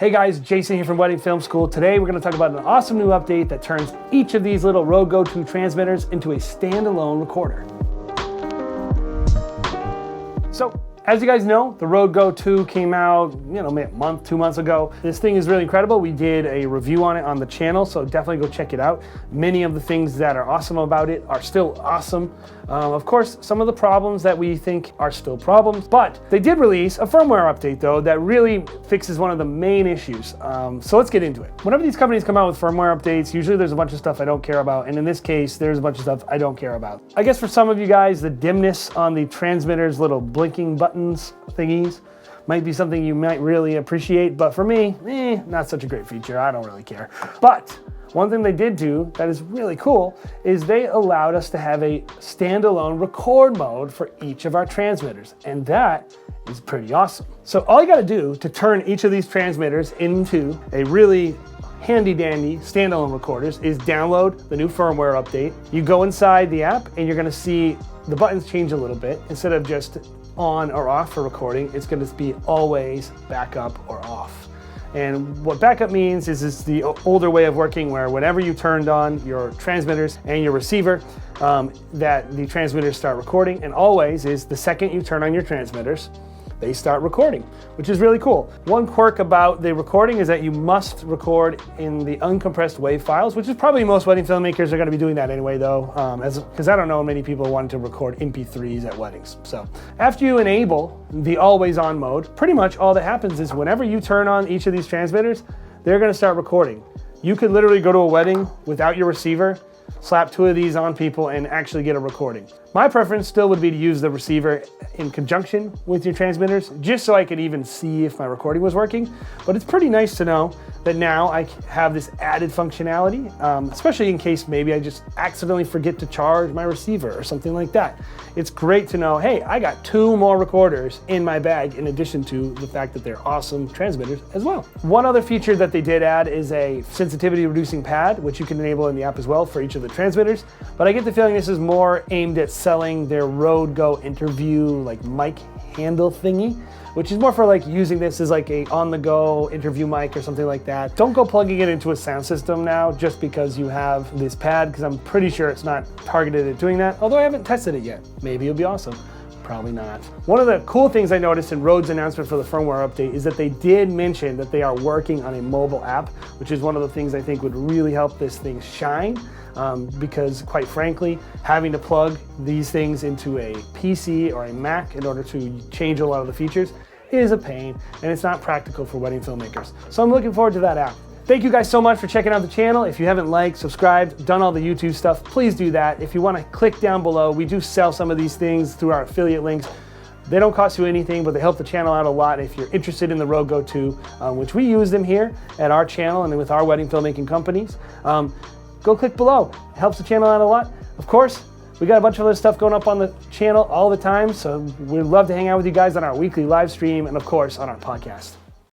Hey guys, Jason here from Wedding Film School. Today we're going to talk about an awesome new update that turns each of these little Rode Go 2 transmitters into a standalone recorder. So, as you guys know, the Rode Go 2 came out, a month, 2 months ago. This thing is really incredible. We did a review on it on the channel, so definitely go check it out. Many of the things that are awesome about it are still awesome. Of course, some of the problems that we think are still problems, but they did release a firmware update though that really fixes one of the main issues. So let's get into it. Whenever these companies come out with firmware updates, usually there's a bunch of stuff I don't care about, and in this case, there's a bunch of stuff I don't care about. I guess for some of you guys, the dimness on the transmitter's little blinking buttons thingies might be something you might really appreciate, but for me, not such a great feature. I don't really care. But one thing they did do that is really cool is they allowed us to have a standalone record mode for each of our transmitters, and that is pretty awesome. So all you gotta do to turn each of these transmitters into a really handy dandy standalone recorders is download the new firmware update. You go inside the app and you're gonna see the buttons change a little bit. Instead of just on or off for recording, it's gonna be always backup or off. And what backup means is it's the older way of working where whenever you turned on your transmitters and your receiver, that the transmitters start recording, and always is the second you turn on your transmitters, they start recording, which is really cool. One quirk about the recording is that you must record in the uncompressed WAV files, which is probably most wedding filmmakers are gonna be doing that anyway though, because I don't know many people want to record MP3s at weddings. So after you enable the always on mode, pretty much all that happens is whenever you turn on each of these transmitters, they're gonna start recording. You could literally go to a wedding without your receiver, slap 2 of these on people and actually get a recording. My preference still would be to use the receiver in conjunction with your transmitters, just so I could even see if my recording was working. But it's pretty nice to know that now I have this added functionality, especially in case maybe I just accidentally forget to charge my receiver or something like that. It's great to know, hey, I got 2 more recorders in my bag in addition to the fact that they're awesome transmitters as well. One other feature that they did add is a sensitivity reducing pad, which you can enable in the app as well for each of the transmitters. But I get the feeling this is more aimed at selling their Rode Go interview like mic handle thingy, which is more for like using this as like a on-the-go interview mic or something like that. Don't go plugging it into a sound system now just because you have this pad, because I'm pretty sure it's not targeted at doing that, although I haven't tested it yet. Maybe it'll be awesome. Probably not. One of the cool things I noticed in Rode's announcement for the firmware update is that they did mention that they are working on a mobile app, which is one of the things I think would really help this thing shine. Because quite frankly, having to plug these things into a PC or a Mac in order to change a lot of the features is a pain, and it's not practical for wedding filmmakers. So I'm looking forward to that app. Thank you guys so much for checking out the channel. If you haven't liked, subscribed, done all the YouTube stuff, please do that. If you want to click down below, we do sell some of these things through our affiliate links. They don't cost you anything, but they help the channel out a lot. If you're interested in the Rode Go 2, which we use them here at our channel and with our wedding filmmaking companies, go click below. It helps the channel out a lot. Of course, we got a bunch of other stuff going up on the channel all the time, so we'd love to hang out with you guys on our weekly live stream and of course on our podcast.